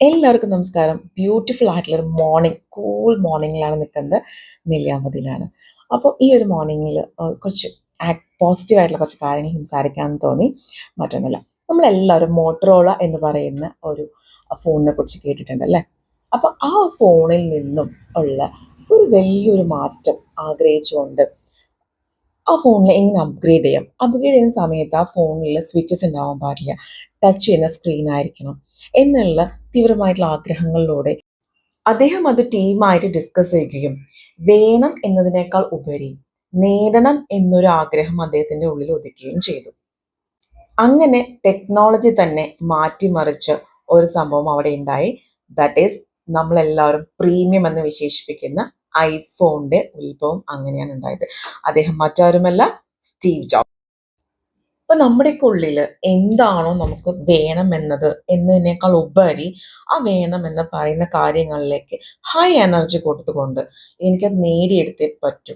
എല്ലാവർക്കും നമസ്കാരം. ബ്യൂട്ടിഫുൾ ആയിട്ടുള്ളൊരു മോർണിംഗ്, കൂൾ മോർണിംഗിലാണ് നിൽക്കുന്നത്. നെല്ലിയാമ്പതിയിലാണ്. അപ്പോൾ ഈ ഒരു മോർണിംഗിൽ കുറച്ച് പോസിറ്റീവ് ആയിട്ടുള്ള കുറച്ച് കാര്യങ്ങൾ സംസാരിക്കാമെന്ന് തോന്നി. മറ്റൊന്നുമില്ല, നമ്മളെല്ലാവരും മോട്ടറോള എന്ന് പറയുന്ന ഒരു ഫോണിനെ കുറിച്ച് കേട്ടിട്ടുണ്ടല്ലേ? അപ്പോൾ ആ ഫോണിൽ നിന്നും ഉള്ള ഒരു വലിയൊരു മാറ്റം ആഗ്രഹിച്ചുകൊണ്ട് ആ ഫോണിൽ എങ്ങനെ അപ്ഗ്രേഡ് ചെയ്യാം? അപ്ഗ്രേഡ് ചെയ്യുന്ന സമയത്ത് ആ ഫോണിൽ സ്വിച്ചസ് ഉണ്ടാവാൻ പാടില്ല. ടച്ച് ചെയ്യുന്ന സ്ക്രീൻ ആയിരിക്കണം എന്നുള്ള തീവ്രമായിട്ടുള്ള ആഗ്രഹങ്ങളിലൂടെ അദ്ദേഹം അത് ടീമായിട്ട് ഡിസ്കസ് ചെയ്യുകയും വേണം എന്നതിനേക്കാൾ ഉപരി നേടണം എന്നൊരു ആഗ്രഹം അദ്ദേഹത്തിൻ്റെ ഉള്ളിൽ ഒതുക്കുകയും ചെയ്തു. അങ്ങനെ ടെക്നോളജി തന്നെ മാറ്റിമറിച്ച ഒരു സംഭവം അവിടെ ഉണ്ടായി. ദാറ്റ് ഈസ് നമ്മളെല്ലാവരും പ്രീമിയം എന്ന് വിശേഷിപ്പിക്കുന്ന ഐഫോണിന്റെ ഉത്ഭവം അങ്ങനെയാണ് ഉണ്ടായത്. അദ്ദേഹം മറ്റാരുമല്ല, സ്റ്റീവ് ജോബ്. അപ്പൊ നമ്മുടെയൊക്കെ ഉള്ളിൽ എന്താണോ നമുക്ക് വേണമെന്നത് എന്നതിനേക്കാൾ ഉപരി ആ വേണമെന്ന് പറയുന്ന കാര്യങ്ങളിലേക്ക് ഹൈ എനർജി കൊടുത്തുകൊണ്ട് എനിക്കത് നേടിയെടുത്തേ പറ്റൂ